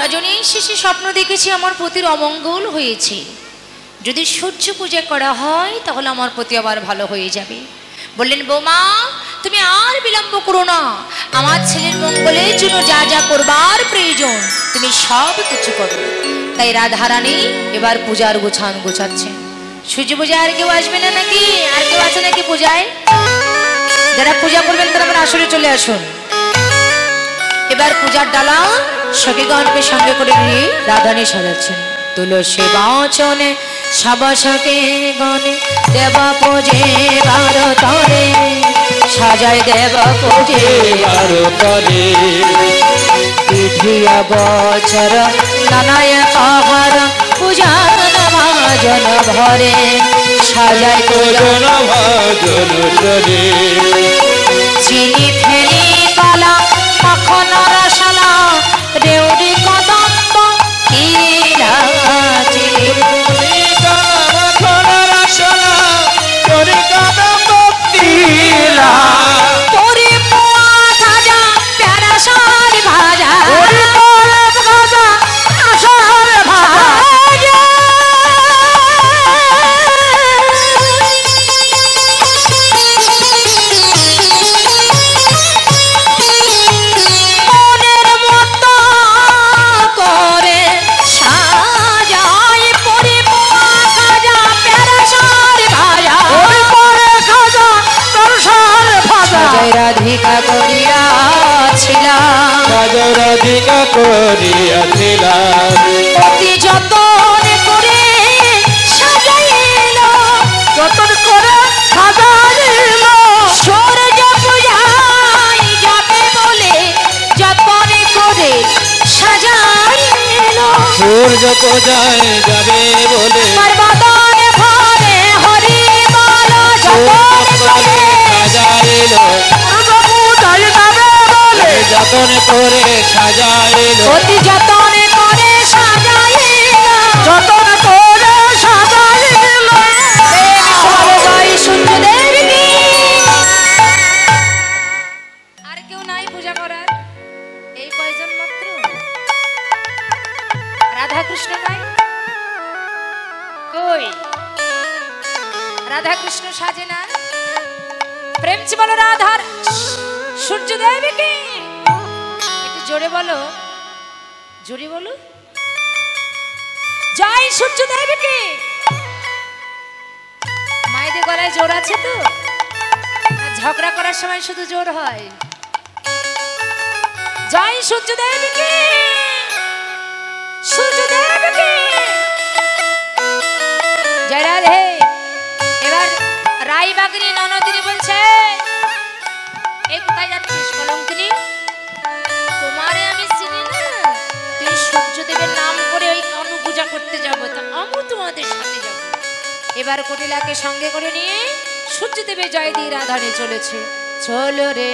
রজনীর শেষে স্বপ্ন দেখেছি আমার পতির অমঙ্গল হয়েছে, যদি সূর্য পূজা করা হয় তাহলে আমার পতি আবার ভালো হয়ে যাবে। বললেন বৌমা তুমি আর বিলম্ব করো না, আমার ছেলের মঙ্গলের জন্য যা যা করবার প্রয়োজন তুমি সব কিছু করো। তাই রাধারানী এবার পূজার গোছান গোছাচ্ছেন। সূর্য পূজা আর কেউ আসবে না নাকি? আর কেউ আছে নাকি পূজায়? যারা পূজা করবেন তারা আমার আসরে চলে আসুন। এবার পূজার ডালা সখীগণকে সঙ্গে করে নিয়ে রাধারানী সাজাচ্ছেন। তুলসী বাচনে সবসকে গণে দেব পূজে ভারতরে, সাজায় দেব পূজে ভারতরে। পিঠিয়া বছর নানায় আহার পূজা ভাজন ভরে, সাজায় পূজন ভাজন ভরে। চিনি ফেলি কলা মাখন রসলা রেউরি কদম্ব ইলাচি, মাখন রসলা রেউরি কদম্ব ইলা। পুরি পোয়া খাজা প্যারা সার ভাজা, পুরি পোয়া খাজা সার ভাজা। রাধিকা করিয়াছিলাম, রাধিকা করিয়াছিলাম। অতি যতন করে সাজাইল, যতন করে সাজাইল। সূর্য পূজায় যাবে বলে যতন করে সাজাইল। সূর্য পূজায় যাবে বলে বদন ভরে হরি বল যতন করে সাজাইল। যতন করে সাজাইল, অতি যতন করে সাজাইল, যতন করে সাজাইল। সবাই সূর্যদেব কি। আর কেউ নাই পূজা করার? এই কয়জন মাত্র? রাধা কৃষ্ণ নাই? কই রাধা কৃষ্ণ সাজে না? প্রেম চি বলো রাধার সূর্যদেব কি। একটু জোরে বলো, জোরে বলো, জয় সূর্যদেব কি। মায়েদের গলায় জোর আছে তো? ঝগড়া করার সময় শুধু জোর হয়। জয় সূর্যদেব কি, সূর্যদেব কি। জয় রাধে। এবার রায়বাগিনী ননদিনী বলছে এই কোথায় যাচ্ছিস কলঙ্কিনী? তোমারে আমি চিনি না, তুই সূর্যদেবের নাম করে ওই কানু পূজা করতে যাবো, তা আমি তোমাদের সাথে যাবো। এবার কটিলাকে সঙ্গে করে নিয়ে সূর্যদেবের জয় দিয়ে রাধারানী চলেছে। চলো রে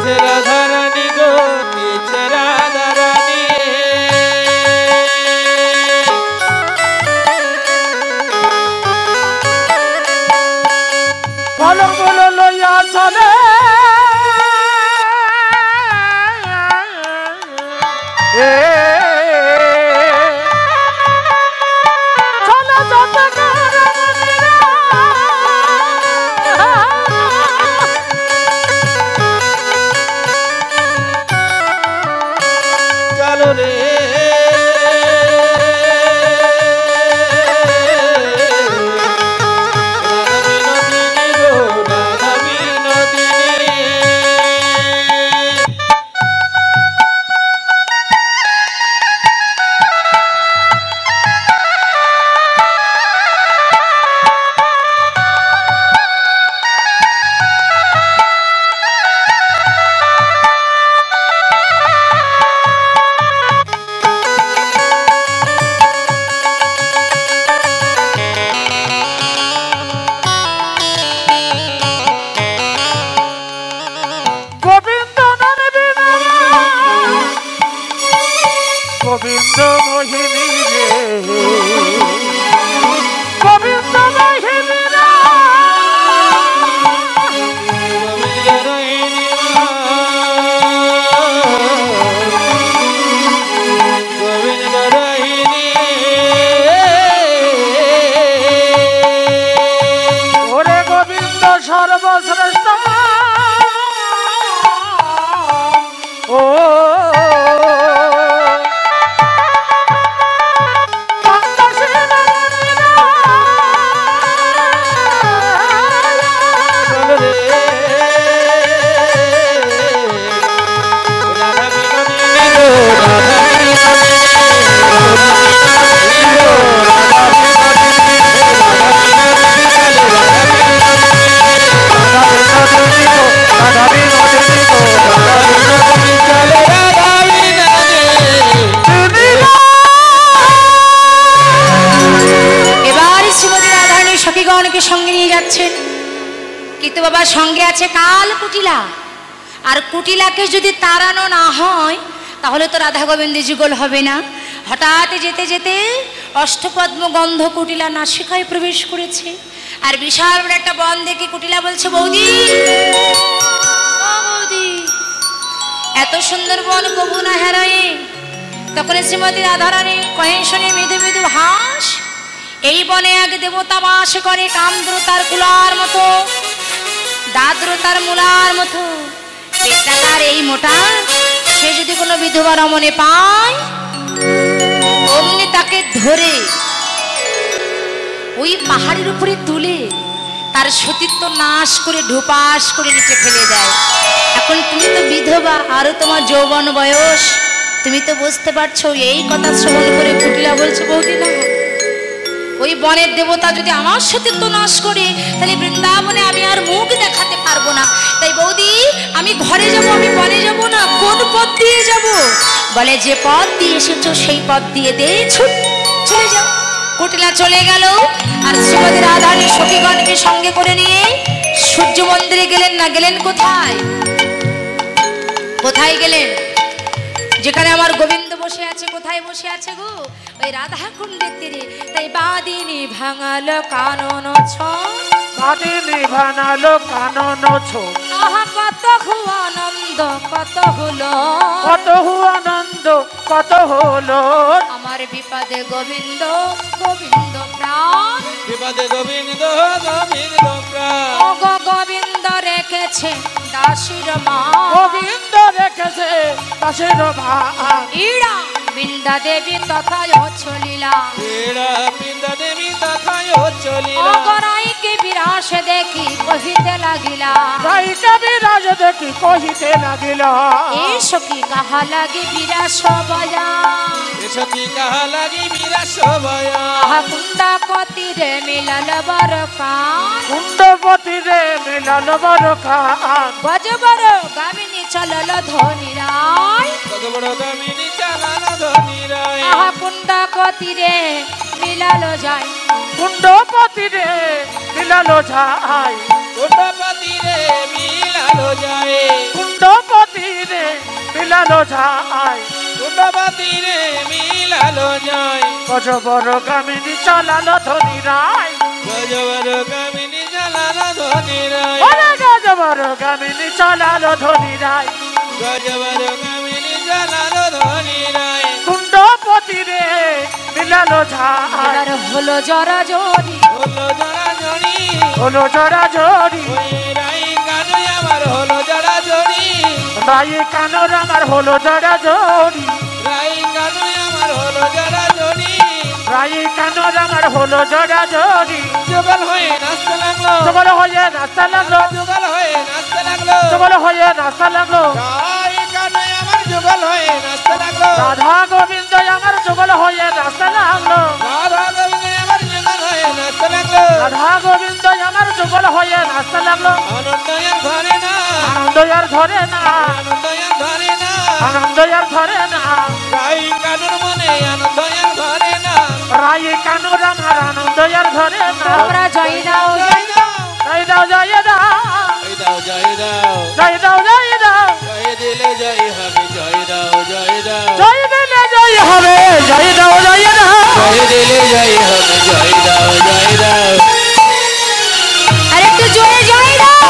রাধারানী গো রাধারানী পলক বলো লইয়া চলে গোবিন্দ মোহিনী রে গোবিন্দ মোহিনী রে গোবিন্দ রহিনী ওরে গোবিন্দ সর্বশ্রেষ্ঠ ও সঙ্গে নিয়ে যাচ্ছেন, কিন্তু বাবা সঙ্গে আছে কাল কুটিলা, আর কুটিলাকে যদি তাড়ানো না হয় তাহলে তো রাধা গোবিন্দের যুগল হবে না। হঠাৎ যেতে যেতে অষ্টপদ্ম গন্ধ কুটিলা নাসিকায় প্রবেশ করেছে, আর বিশাল বড় একটা বন দেখে কুটিলা বলছে, বৌদি বৌদি এত সুন্দর বন কবু না হেরায়ে। তখন শ্রীমতী রাধারানী কহে শুনে মৃদু মৃদু হাস, এই বনে আগে দেবতা বাস করে, কামদ্রতার কুলার মতো, দাদ্রতার মূলার মতো, পেটাকার এই মোটা, সে যদি কোনো বিধবা রমণে পায় অমনি তাকে ধরে ওই পাহাড়ের উপরে তুলে তার সতীত্ব নাশ করে ঢোপাস করে নিচে ফেলে দেয়। এখন তুমি তো বিধবা, আরো তোমার যৌবন বয়স, তুমি তো বুঝতে পারছো। এই কথা শ্রবণ করে কুটিলা বলছে, বৌদি না, ওই বনের দেবতা যদি আমার সতীত্ব নাশ করে তাহলে বৃন্দাবনে আমি আর মুখ দেখাতে পারবো না। তাই বৌদি আমি ঘরে যাব, আমি বনে যাব না, কোন পথ দিয়ে যাব? বলে যে পথ দিয়ে এসেছো সেই পথ দিয়ে দে, ছুট চলে যাও। কুটিলা চলে গেল, আর শ্রীমতী রাধারানী সখীগণকে সঙ্গে করে নিয়ে সূর্য মন্দিরে গেলেন। না গেলেন কোথায়? কোথায় গেলেন? যেখানে আমার গোবিন্দ বসে আছে। কোথায় বসে আছে গো? ওই রাধা কুণ্ডের তীরে। তাই বাদিনী ভাঙালো কানন ছন, বাদিনী ভাঙালো কানন ছন, আহা কত আনন্দ কত হলো, কত আনন্দ কত হলো, আমার বিপদে গোবিন্দ গোবিন্দ প্রাণ, বিপদে গোবিন্দ গোবিন্দ প্রাণ, ও গো গোবিন্দ রেখেছে দাসীর মা, গোবিন্দ রেখেছে দাসীর মা, ইড়া বৃন্দা দেবী তথা চলিলা, ইড়া বৃন্দা দেবী তথা চলিলা, ও গো রাইকে বিরাস দেখি কহিতে লাগিলা, রাইকে বিরাস দেখি কহিতে লাগিলা, এ সখী কাহা লাগে বিরাস বয়া, এ সখী কাহা লাগে বিরাস বয়া, আহা কুণ্ডা কতিরে মিলাল বরকান, কুণ্ডপতি রে মিলাল বরকান, গজবর গামিনী চলল ধনী রায়, গজবর গামিনী চলল ধনী রায়, আহা কুণ্ডা কতিরে মিলাল যায়, কুণ্ডপতি রে মিলাল যায়, কুণ্ডপতি রে মিলাল যায়, কুণ্ডপতি মিলালো যায় কুণ্ডবাতি রে মিলালো যায় গজবর কামিনী চালালো ধনী রায় গজবর কামিনী চালালো ধনী রায় ওরে গজবর কামিনী চালালো ধনী রায় গজবর কামিনী চালালো ধনী রায় কুণ্ডপতি রে মিলালো যায় এবার হলো জরা জরি হলো জড়া জড়ি হলো জড়া জড়ি ওই রাই কানু আমার হলো জড়া জড়ি রায়ে কানোর আমার হলো জড়া জড়ি রাই কানু আমার হলো জড়া জড়ি রায়ে কানোর আমার হলো জড়া জড়ি যুগল হয়ে নাচতে লাগলো যুগল হয়ে নাচতে লাগলো যুগল হয়ে নাচতে লাগলো যুগল হয়ে নাচতে লাগলো রাই কানু আমার যুগল হয়ে নাচতে লাগলো রাধা গোবিন্দ আমার যুগল হয়ে নাচতে লাগলো রাধা গোবিন্দ আমার যুগল হয়ে নাচতে লাগলো রাধা গোবিন্দ আমার যুগল হয়ে নাচতে লাগলো আনন্দ আর ধরে না আনন্দ আর ধরে না আনন্দ আর ধরে না আনন্দ আর ধরে না রাই কানুর মনে আনন্দ আর ধরে না রায়ে কানোর আমার আনন্দ আর ধরে না তোমরা জয় দাও জয় দাও জয় দাও জয় দাও জয় দাও জয় দাও জয় দাও জয় দাও জয় দিলে জয় হবে জয় দাও জয় দাও জয় দিলে জয় হবে জয় দাও জয় দাও জয় দিলে জয় হবে জয় দাও জয় দাও আর একটু জোরে জয় দাও।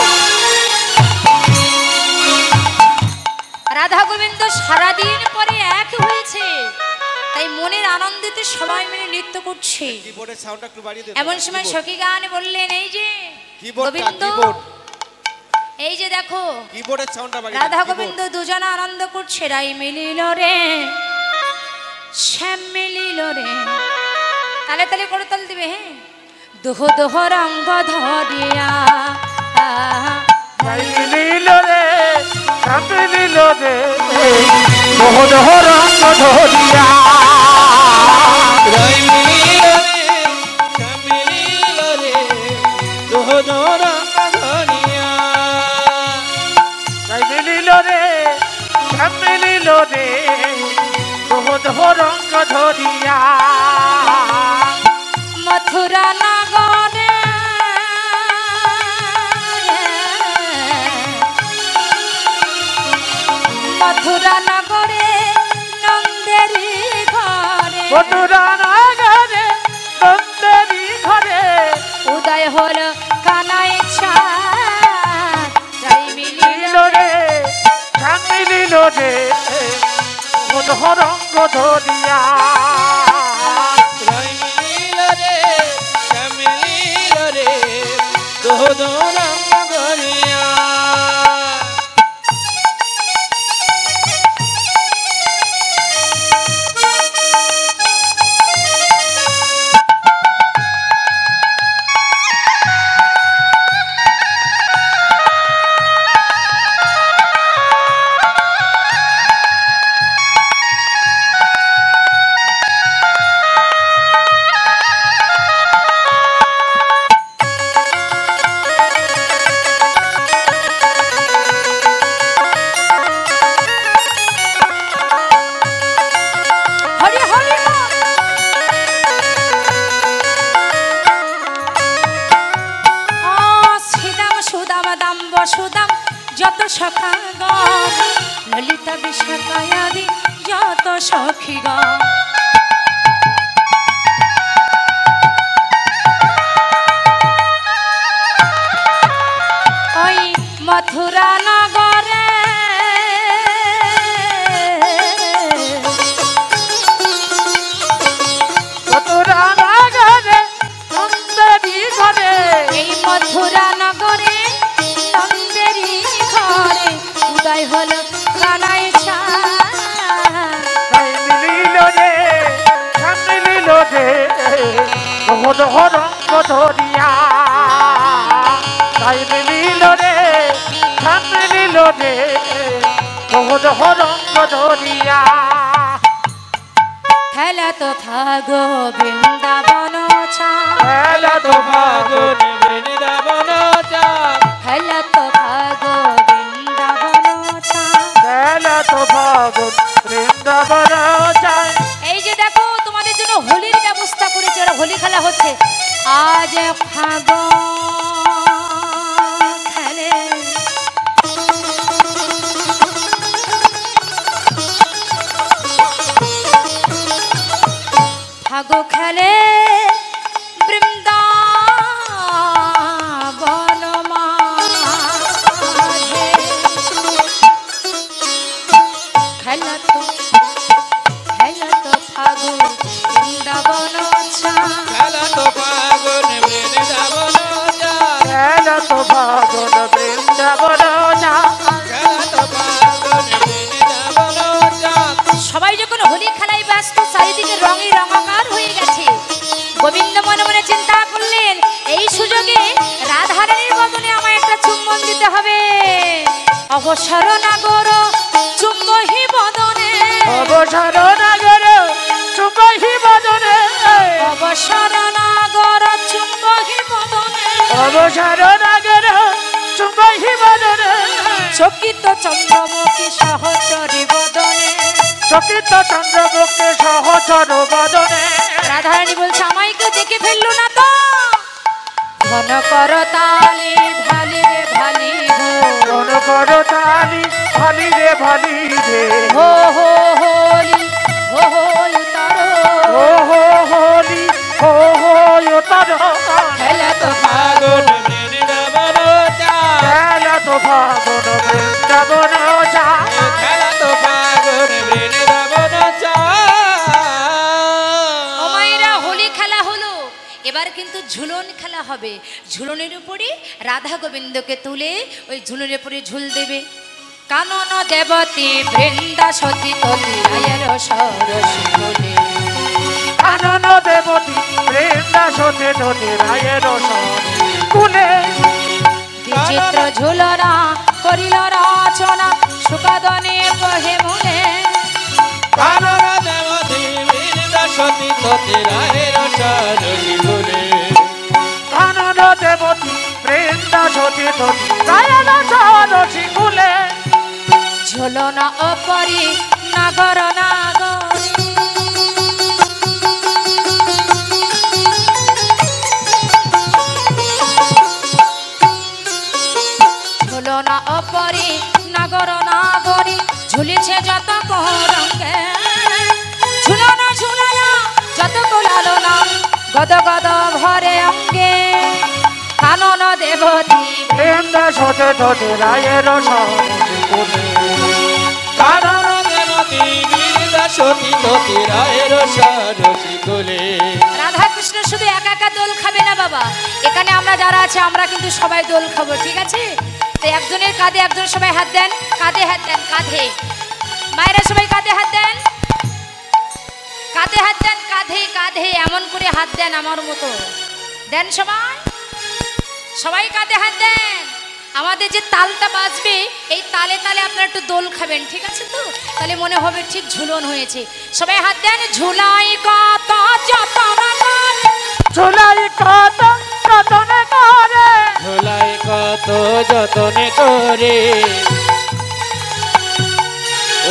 রাধা গোবিন্দ সারাদিন পরে এক হয়েছে, তাই মনের আনন্দেতে সবাই মিলে নৃত্য করছে। কিবোর্ডের সাউন্ডটা একটু বাড়িয়ে দে। এমন সময় সখী গান বললেন, এই যে গোবিন্দ, এই যে দেখো কিবোর্ডের সাউন্ডটা বাড়িয়ে রাধা গোবিন্দ দুজনে আনন্দ করছে। রাই মিলিল রে শ্যাম মিলিল রে, তালে তালে করে তাল দিবে। হ্যাঁ, দোহ দোহ রঙ্গ ধরিয়া জয় মিলিল রে শ্যাম মিলিল রে দোহ দোহ রঙ্গ ধরিয়া রাই মিলিল রে শ্যাম মিলিল রে দোহ দোহ রঙ্গ ধরিয়া জয় মিলিল রে শ্যাম মিলিল রে দোহ দোহ রঙ্গ ধরিয়া মথুরা নগরে মথুরা নগরে নন্দেরি ঘরে মথুরা নগরে নন্দেরি ঘরে উদয় হল কানাই চাঁদ। রাই মিলিল মিলিল রে শ্যাম মিলিল রে দোহ দোহ রঙ্গ ধরিয়া রাই মিলিল রে শ্যাম মিলিল রে দোহ দোহ রঙ্গ ধরিয়া হরি হরি বল। শ্রীদাম সুদাম দাম বসুদাম যত সখাগণ, ললিতা বিশাখায়াদি যত সখীগণ। ওই মথুরা নগরে মথুরা নগরে নন্দেরি ঘরে এই মথুরা নগরে নন্দেরি ঘরে উদয় হল কানাই চাঁদ। জয় মিলিল রে শ্যাম মিলিল রে দোহ দোহ রঙ্গ ধরিয়া জয় মিলিল রে শ্যাম মিলিল রে দোহ দোহ রঙ্গ ধরিয়া খেলা তো থাগো বৃন্দাবন চাঁদ, খেলা তো ফাগুন বৃন্দাবন চাঁদ খেলা তো থাগো বৃন্দাবন চাঁদ। খেলা তো ফাগুন বৃন্দাবন যায় এই যে দেখো তোমাদের জন্য হোলির ব্যবস্থা করেছে, ওরা হোলি খেলা হচ্ছে। আজ ফাগুন খেলে অবসর নাগর চুম্বহি বদনে, অবসর নাগর চুম্বহি বদনে, অবসর নাগর চুম্বহি বদনে, অবসর নাগর চুম্বহি বদনে, চকিত চন্দ্রমুখী সহচরী বদনে, চকিত চন্দ্রমুখী সহচর বদনে। রাধারানী বলছে আমায় কেউ দেখে ফেললো না তো? ঘন কর তালি ভালি রে ভালি ঘন কর তালি ভালি রে ভালি রে, হো হো হোলি হো হো উতারো, ও হো হোলি হো হো উতারো, খেলা তো ফাগুন বৃন্দাবন যায়, খেলা তো ফাগুন বৃন্দাবন যায়, খেলা তো ফাগুন বৃন্দাবন যায়। ও মায়েরা, হোলি খেলা হলো, এবার কিন্তু ঝুলন খেলা হবে। ঝুলনের উপরে রাধা গোবিন্দকে তুলে ওই ঝুলনের উপরে ঝুল দেবে। কানন দেবতী বৃন্দা সতী তলি রায়ের সরসী বলে, কানন দেবতী বৃন্দা সতী তলি রায়ের কুলে, বিচিত্র ঝুলনা করিল রচনা সুকাদনে কহে মনে, কানন দেবতী বৃন্দা সতী তলি রায়ের সরসী বলে, কানন দেবতী বৃন্দা সতী তলি রায়ের সরসী কুলে, ঝুলনা অপরি নাগর নাগরী, ঝুলনা অপরি নাগর নাগরী, ঝুলিছে যত রঙে, ঝুলনা ঝুলায়া যত কোলালো না গদ গদ ভরে অঙ্গে, কানন দেবতী বৃন্দা সতী তলি রায়ের সরসী কুলে, কানন দেবতী বৃন্দা সতী তলি রায়ের সরসী বলে। রাধা কৃষ্ণ শুধু একা একা দোল খাবে না বাবা, এখানে আমরা যারা আছে আমরা কিন্তু সবাই দোল খাবো, ঠিক আছে? তো একজনের কাঁধে একজন সবাই হাত দেন, কাঁধে হাত দেন, কাঁধে মায়েরা সবাই কাঁধে হাত দেন, কাঁধে হাত দেন, কাঁধে কাঁধে এমন করে হাত দেন আমার মতো দেন, সবাই সবাই কাঁধে হাত দেন। আমাদের যে তালটা বাজবে এই তালে তালে আপনারা একটু দোল খাবেন, ঠিক আছে তো? তাহলে মনে হবে ঠিক ঝুলন হয়েছে। সবাই হাত দেন। ঝুলাই কত যতন করে, ঝুলাই কত যতন করে, ঝোলাই কত যতনে করে,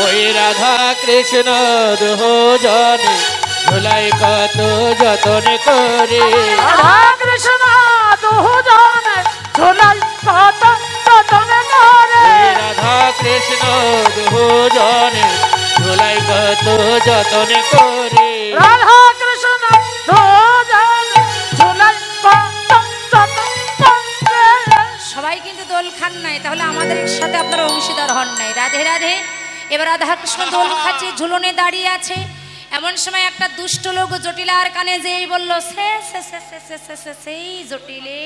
ওই রাধা কৃষ্ণ দুজনে ঝোলাই কত যতনে করে, রাধা কৃষ্ণ দুজনে ঝুলাই কত যতন করে, ওই রাধা কৃষ্ণ দুজনে ঝোলাই কত যতনে করে, রাধা কৃষ্ণ দুজনে ঝুলাই কত যতন করে। সবাই কিন্তু দোল খান নাই, তাহলে আমাদের সাথে আপনারা অংশীদার হন নাই। রাধে রাধে। এবার রাধা কৃষ্ণ দোল খাচ্ছে, ঝুলনে দাঁড়িয়ে আছে। এমন সময় একটা দুষ্ট লোক জটিলার কানে যেই বলল, সে সে সে সে সে সে সে সেই জটিলে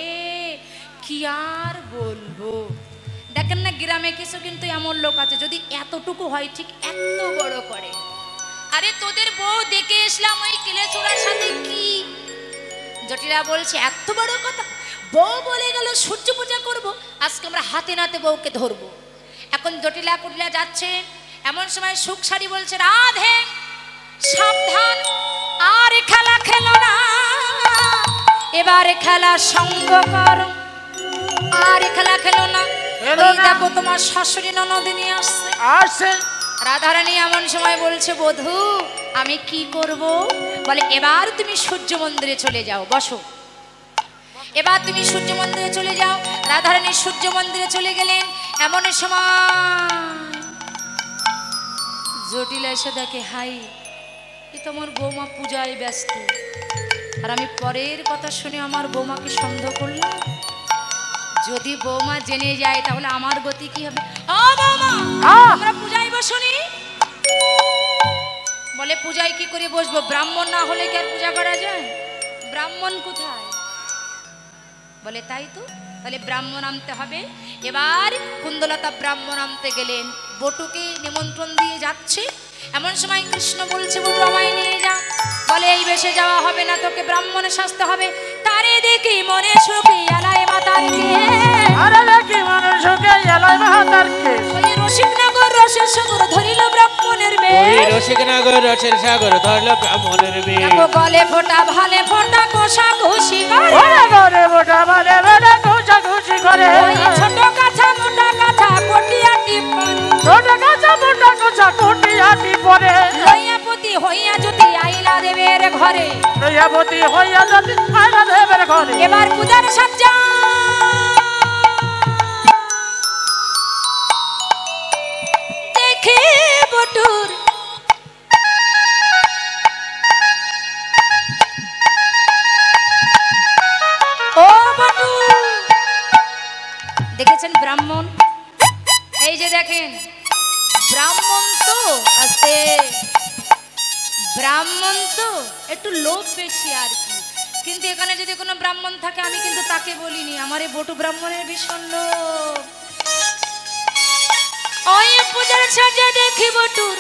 কি আর বলবো। দেখেন না গ্রামে কিছু কিন্তু এমন লোক আছে, যদি এতটুকু হয় ঠিক এত বড় করে। আরে তোদের বউ দেখে এসলাম ওই কেলেচোড়ার সাথে কি। জটিলা বলছে এত বড় কথা, বউ বলে গেল সূর্য পূজা করব, আজকে আমরা হাতে নাতে বউকে ধরবো। এখন জটিলা কুটিলা যাচ্ছে, এমন সময় সুখ শাড়ি বলছে, রাধে সাবধান, আর খেলা খেলো না, এবার খেলা সঙ্গ করো, আর খেলা খেলো না। ওই দেখো তোমার শাশুড়ি ননদিনী আসছে। আসে রাধারানী এমন সময় বলছে, বধূ আমি কি করব? বলে এবার তুমি সূর্য মন্দিরে চলে যাও, বসো। এবার তুমি সূর্য মন্দিরে চলে যাও। রাধারানী সূর্য মন্দিরে চলে গেলেন। এমন সময় জটিলা এসে দেখে, হাই এ তো আমার বৌমা পূজায় ব্যস্ত, আর আমি পরের কথা শুনে আমার বৌমাকে সন্দেহ করলাম। যদি বৌমা জেনে যায় তাহলে আমার গতি কি হবে? ও বৌমা, আমরা পূজায় বসুনি? বলে পূজায় কি করে বসবো? ব্রাহ্মণ না হলে কি আর পূজা করা যায়? ব্রাহ্মণ কোথায়? বলে তাই তো, তাহলে ব্রাহ্মণ আনতে হবে। এবার কুন্দলতা ব্রাহ্মণ আনতে গেলেন, বটুকে নিমন্ত্রণ দিয়ে যাচ্ছে। এমন সময় কৃষ্ণ বলছে, বটু আমায় নিয়ে যা। বলে এই বেশে যাওয়া হবে না, তোকে ব্রাহ্মণে সাজতে হবে। তারে দেখি মনে সুখী আলায় মাতার কে, আরে দেখি মনে সুখে এলাই মাতার কেশ, রসের সাগর ধরল ব্রাহ্মণের বিয়ে দেখো গলে ফোঁটা ভালে ফোঁটা কোষা খুশি করে ঘরে মোটা মানে বেড়ে ঘুষা ঘুষি করে ওই ছোট কাছা মোটা কাছা কটিয়া টিপন ছোট গাছা মোটা গোছা কুটিয়াটি পরে লইয়াপতি হইয়া যদি আইলা দেবের ঘরে প্রজাপতি হইয়া যদি আইলা দেবের ঘরে এবার পূজার সজ্জা দেখে বটুর ও বটুর দেখেছেন ব্রাহ্মণ এই যে দেখেন ব্রাহ্মণ তো আস্তে ব্রাহ্মণ তো একটু লোভ বেশি আর কি কিন্তু এখানে যদি কোনো ব্রাহ্মণ থাকে আমি কিন্তু তাকে বলিনি আমার এই বটু ব্রাহ্মণের ভীষণ লোভ ওই পূজার সাজা দেখি বটুর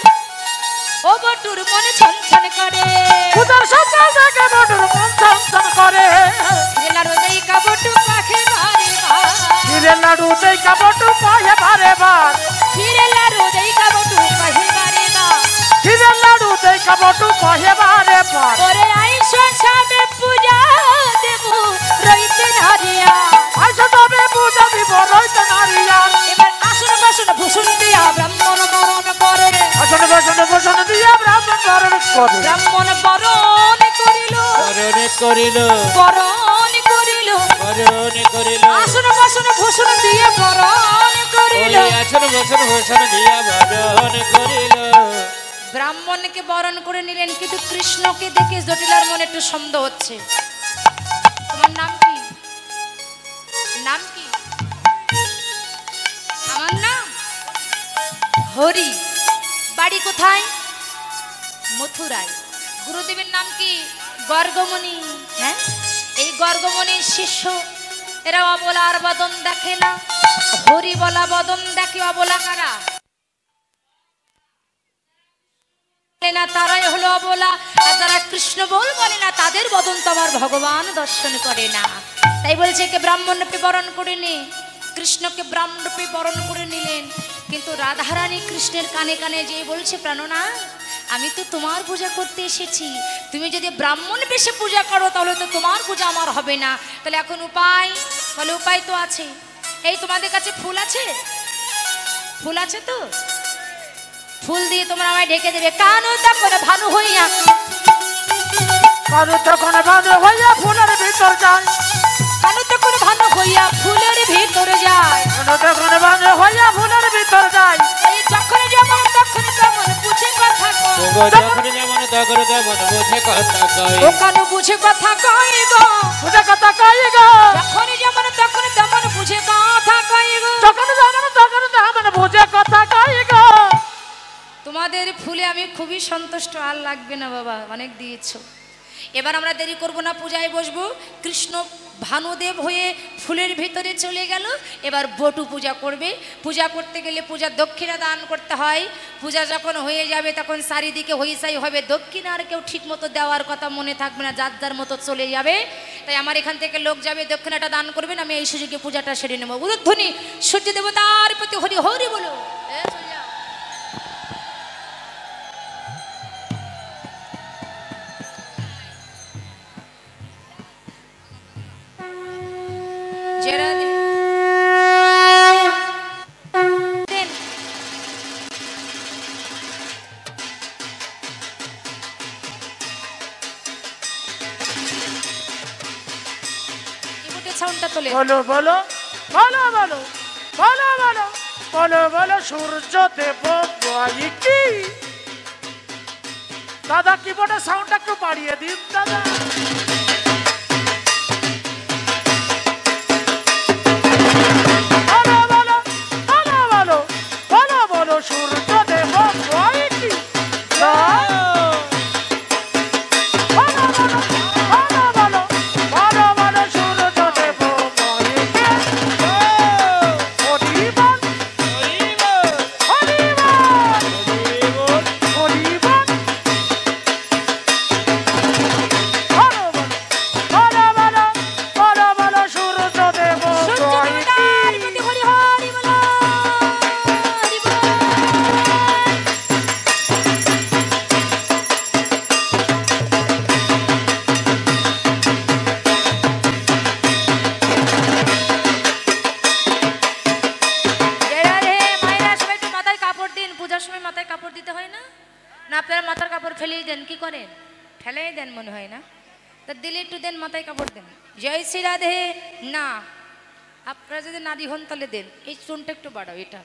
ও বটুর মনে ছনছন করে পূজার সাজা দেখে বটুর মন ছনছন করে জেলার ওই কাবটু পাখে মারে হিরের লাডু দেই কাবটু পায়ে বারে বার ফিরে লারু দেই কাবটু পাখে মারে হিরের লাডু দেই কাবটু পায়ে বারে বার ওরে আইসো সাবে পূজা দেব রইতে নারিয়া আইসো তবে পূজা দিব রইতে নারিয়া এবার আসন বাসন ভূষণ দিয়া ব্রাহ্মণ বরণ করে আসন বাসন ভূষণ দিয়া ব্রাহ্মণ বরণ করে ব্রাহ্মণ বরণ করিল বরণ করিল আসন বাসন ভূষণ দিয়ে বরণ করিল ব্রাহ্মণকে বরণ করে নিলেন কিন্তু কৃষ্ণকে দেখে জটিলার মনে একটু সন্দেহ হচ্ছে তোমার নাম কি নাম কি আমার নাম হরি বাড়ি কোথায় মথুরায় গুরুদেবের নাম কি গর্গমণি হ্যাঁ এই গর্গমণির শিষ্য এরা অবলার বদন দেখে না হরি বলা বদন দেখে অবলা কারা না তারাই হলো অবলা আর যারা কৃষ্ণ বল বলে না তাদের বদন তো আমার ভগবান দর্শন করে না তাই বলছে কে ব্রাহ্মণ রূপে বরণ করে নে কৃষ্ণকে ব্রাহ্মণ রূপে বরণ করে নিলেন কিন্তু রাধারানী কৃষ্ণের কানে কানে যে বলছে প্রাণনা আমি তো তোমার পূজা করতে এসেছি তুমি যদি ব্রাহ্মণ বেশে পূজা করো তাহলে তো তোমার পূজা আমার হবে না তাহলে এখন উপায় বলে উপায় তো আছে এই তোমাদের কাছে ফুল আছে তো ফুল দিয়ে তোমরা আমায় ঢেকে দেবে কানো তখন ভানু হইয়া কারো তখন ভানু হইয়া ফুলের ভিতর যায় কানো তখন ভানু হইয়া ফুলের ভিতরে যায় কারো তখন ভানু হইয়া ফুলের ভিতর যায় এই যখন যেমন তখন তেমন বুঝে কথা কয় যখন যেমন তখন তেমন বুঝে কথা কয় ও কানো বুঝে কথা কয় গো বুঝে কথা কই গো যখন যেমন তখন তেমন বুঝে কথা কয় গো যখন যেমন তখন তেমন বুঝে কথা কই গো তোমাদের ফুলে আমি খুবই সন্তুষ্ট আর লাগবে না বাবা অনেক দিয়েছো এবার আমরা দেরি করব না পূজায় বসবো কৃষ্ণ ভানুদেব হয়ে ফুলের ভিতরে চলে গেল এবার বটু পূজা করবে পূজা করতে গেলে পূজার দক্ষিণা দান করতে হয় পূজা যখন হয়ে যাবে তখন চারিদিকে হইসাই হবে দক্ষিণা আর কেউ ঠিক মতো দেওয়ার কথা মনে থাকবে না যার যার মতো চলে যাবে তাই আমার এখান থেকে লোক যাবে দক্ষিণাটা দান করবেন আমি এই সুযোগে পূজাটা সেরে নেবো উলুধ্বনি সূর্য দেবতার প্রতি হরি হরি বলো বলো বলো বলো বলো বলো বলো বলো বলো সূর্য দেব কি দাদা কিবোর্ডের সাউন্ডটা একটু বাড়িয়ে দিন দাদা বলো বলো বলো বলো বলো বলো সূর্য দেব কি সময় মাথায় কাপড় দিতে হয় না? না আপনারা মাথার কাপড় ফেলেই দেন? কি করেন? ফেলেই দেন মনে হয় না? তা দিলে একটু দেন, মাথায় কাপড় দেন। জয় শ্রী রাধে। না, আপনারা যদি নারী হন তাহলে দেন। এই চুনটা একটু বাড়াও, এটা।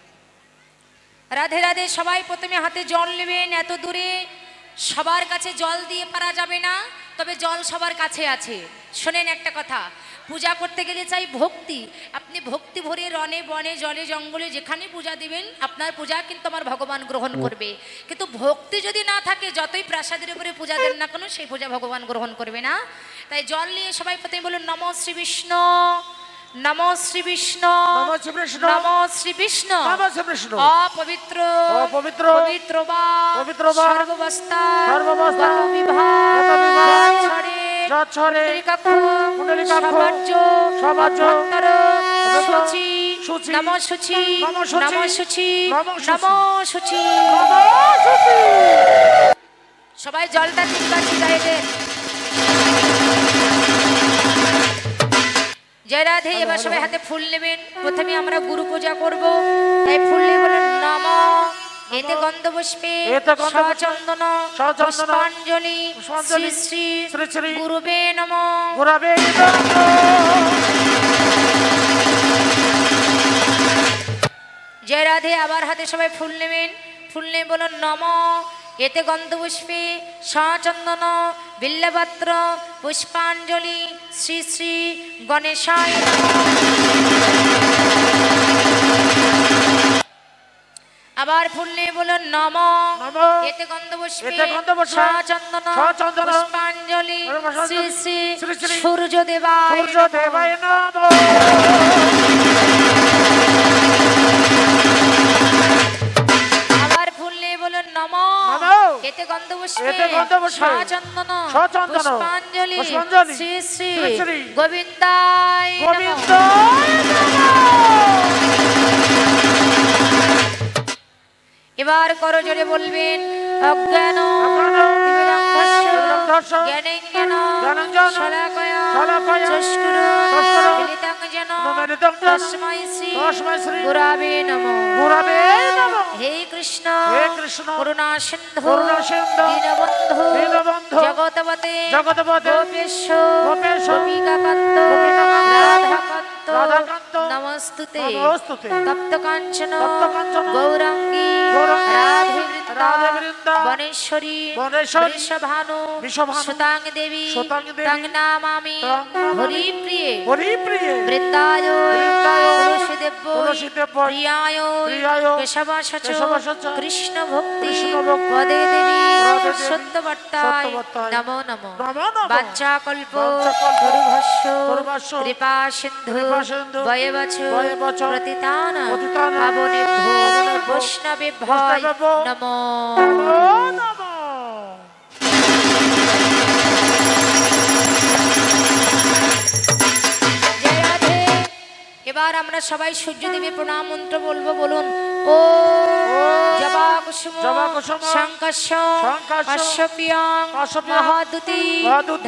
রাধে রাধে। সবাই প্রথমে হাতে জল নেবেন। এত দূরে সবার কাছে জল দিয়ে পারা যাবে না, তবে জল সবার কাছে আছে। শোনেন একটা কথা, পূজা করতে গেলে চাই ভক্তি। আপনি ভক্তি ভরে রনে বনে জলে জঙ্গলে যেখানে পূজা দিবেন, আপনার পূজা কিন্তু আমার ভগবান গ্রহণ করবে। কিন্তু ভক্তি যদি না থাকে, যতই প্রাসাদের উপরে পূজা দেন না কেন, সেই পূজা ভগবান গ্রহণ করবে না। তাই জল নিয়ে সবাই প্রথমে বলুন নম শ্রী বিষ্ণু, নম শ্রী বিষ্ণু, নমঃ শ্রী বিষ্ণু, নম শ্রী বিষ্ণু। নমঃ শ্রী বিষ্ণু। অপবিত্র, অপবিত্র, পবিত্র বা, পবিত্র বা, সর্ববস্থা, সর্ববস্থা, গত বিভাগ, গত বিভাগ, যৎ ছড়ে, পুণ্ডরীকাক্ষ, সবাজ্য, সবাজ্য, অভ্যন্তর, শুচি, শুচি, নম শুচি, নম শুচি, নম শুচি, নম শুচি, নম শুচি। নমঃ শুচি। সবাই জলটা তিনবার ছিটাই দেন। জয় রাধে। এবার সবাই হাতে ফুল নেবেন। প্রথমে আমরা গুরু পূজা করব, তাই ফুল নিয়ে বলেন নম এতে গন্ধ পুষ্পে সচন্দন পুষ্পাঞ্জলি শ্রী শ্রী শ্রী শ্রী গুরুবে নমঃ। গুরবে নমঃ। জয় রাধে। আবার হাতে সবাই ফুল নেবেন। ফুল নিয়ে বলুন নম এতে গন্ধ পুষ্পে সচন্দন বিল্লপত্র পুষ্পাঞ্জলি শ্রী শ্রী গণেশায় নমঃ। আবার ফুল নিয়ে বলুন নম এতে গন্ধ পুষ্পে সচন্দন পুষ্পাঞ্জলি শ্রী শ্রী সূর্য দেবায় নমঃ। আবার ফুল নিয়ে বলুন নম এতে গন্ধ পুষ্পে সচন্দন পুষ্পাঞ্জলি শ্রী শ্রী গোবিন্দায় নমঃ। এবার করো জোরে বলবেন অজ্ঞান জ্ঞানেন শলাকয়া চক্ষুর মিলিতং যেন তস্मै শ্রী গুরবে নমঃ। হে কৃষ্ণ করুণা সিন্ধু দীনবন্ধু জগৎপতে গোপেশ গোপিকাকান্ত রাধাকান্ত নমস্তুতে তপ্ত কাঞ্চন গৌরাঙ্গী রাধে বৃন্দা বনেশ্বরী বৃষভানু সুতাং দেবী তং নামামি হরিপ্রিয়ে বৃন্দায় তুলসীদেব্যৈ প্রিয়ায় কেশবাসচ কৃষ্ণ ভক্তি পদে দেবী সত্যবর্তায় নমো নমো। বাঞ্ছাকল্প তরুভস্য কৃপা সিন্ধু বয়বচ প্রতিতানাং পাবনেভ্যো বৈষ্ণবেভ্যো নমো নমঃ। এবার আমরা সবাই সূর্যদেবের প্রণাম মন্ত্র বলবো। বলুন ও জবা কুসুম শঙ্কর্ষ কাশ্যপিয়ং মহাদুতি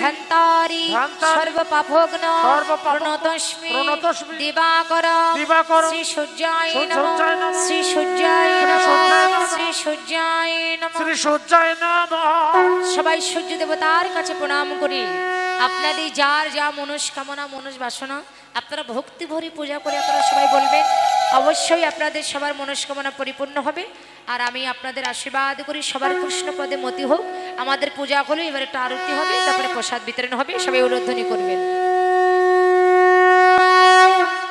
ধন্তারি সর্ব পাপগ্ন প্রণতস্মি দিবাকর শ্রী সূর্যায় নমঃ। শ্রী সূর্যায় নমঃ। শ্রী সূর্যায় নমঃ। শ্রী সূর্যায় নমঃ। সবাই সূর্য দেবতার কাছে প্রণাম করি। আপনাদের যার যা মনস্কামনা বাসনা আপনারা ভক্তি ভরে পূজা করে আপনারা সবাই বলবেন, অবশ্যই আপনাদের সবার মনস্কামনা পরিপূর্ণ হবে। আর আমি আপনাদের আশীর্বাদ করি সবার কৃষ্ণ পদে মতি হোক। আমাদের পূজা হলো, এবার একটা আরতি হবে, তারপরে প্রসাদ বিতরণ হবে। সবাই উলধ্বনি করবেন।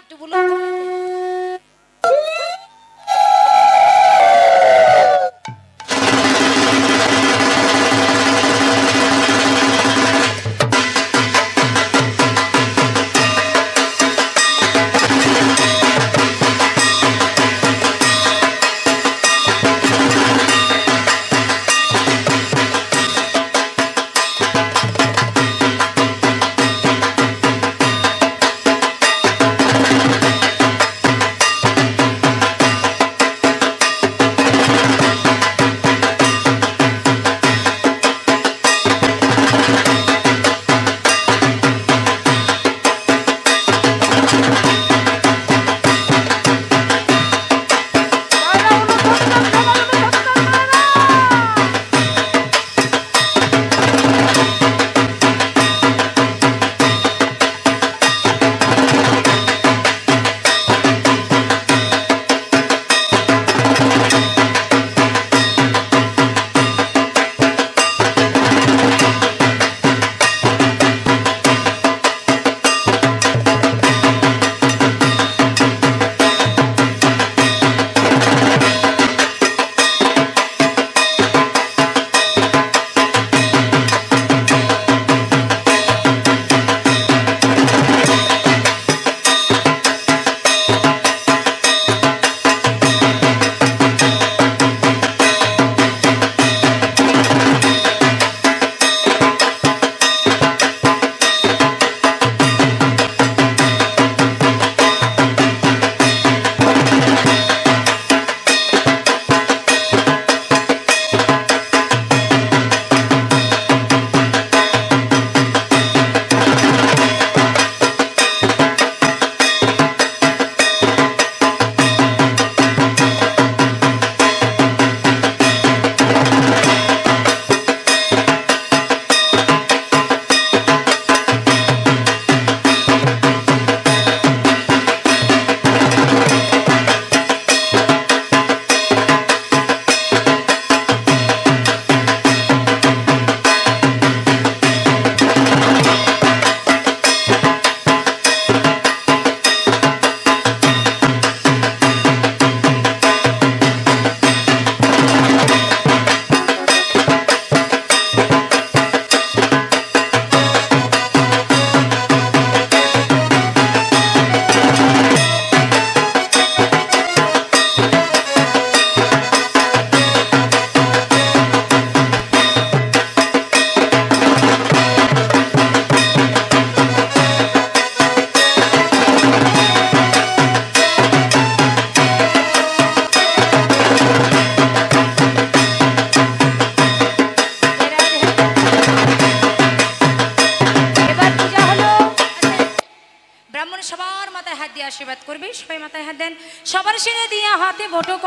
একটু বলুন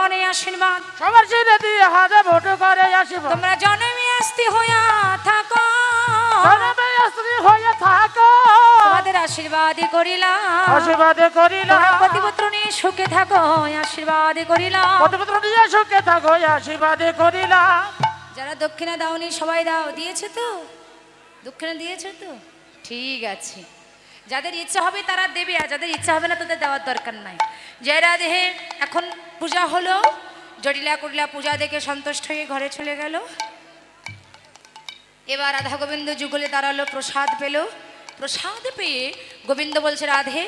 করে আশীর্বাদ, সবার সিনে দিয়ে হাতে ভোট করে আসিব, তোমরা জনমে আস্তি হইয়া থাকো, জনমে স্ত্রী হয়ে থাকো, তোমাদের আশীর্বাদই করিলাম, আশীর্বাদ করিলাম, তোমরা প্রতিপুত্র নিয়ে সুখে থাকো, আশীর্বাদ করিলাম। প্রতিপুত্র নিয়ে সুখে থাকো, আশীর্বাদ করিলাম। যারা দক্ষিণা দাওনি সবাই দাও, দিয়েছে তো? দক্ষিণা দিয়েছে তো? ঠিক আছে, যাদের ইচ্ছা হবে তারা দেবে, আর যাদের ইচ্ছা হবে না তাদের দেওয়ার দরকার নাই। জয় রাধে। এখন পূজা হলো, জটিলা কুটিলা পূজা দেখে সন্তুষ্ট হয়ে ঘরে চলে গেল। এবার রাধা গোবিন্দ যুগলে দাঁড়ালো, প্রসাদ পেল। প্রসাদ পেয়ে গোবিন্দ বলছে, রাধে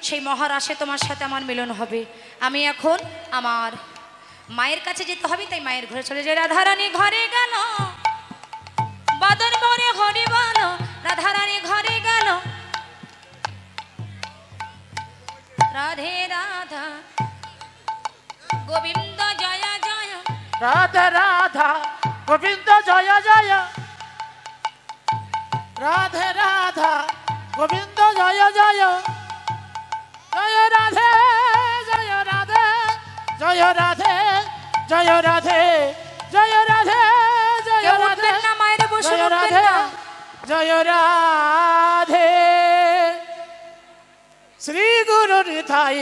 সেই মহারাশে তোমার সাথে আমার মিলন হবে, আমি এখন আমার মায়ের কাছে যেতে হবে, তাই মায়ের ঘরে চলে যায়। রাধারানী ঘরে গেল, বাদর বরে হরি বল, রাধারানী ঘরে গেল। রাধে রাধা গোবিন্দ জয় জয়, রাধা রাধা গোবিন্দ জয় জয়, রাধে রাধা গোবিন্দ জয় জয়, জয় রাধে জয় রাধে, জয় রাধে জয় রাধে, জয় রাধে জয় কেউ রাধে, উঠবেন না, মায়ের বসে জয় উঠবেন রাধে, না। জয় রাধে। শ্রী গুরু নিতাই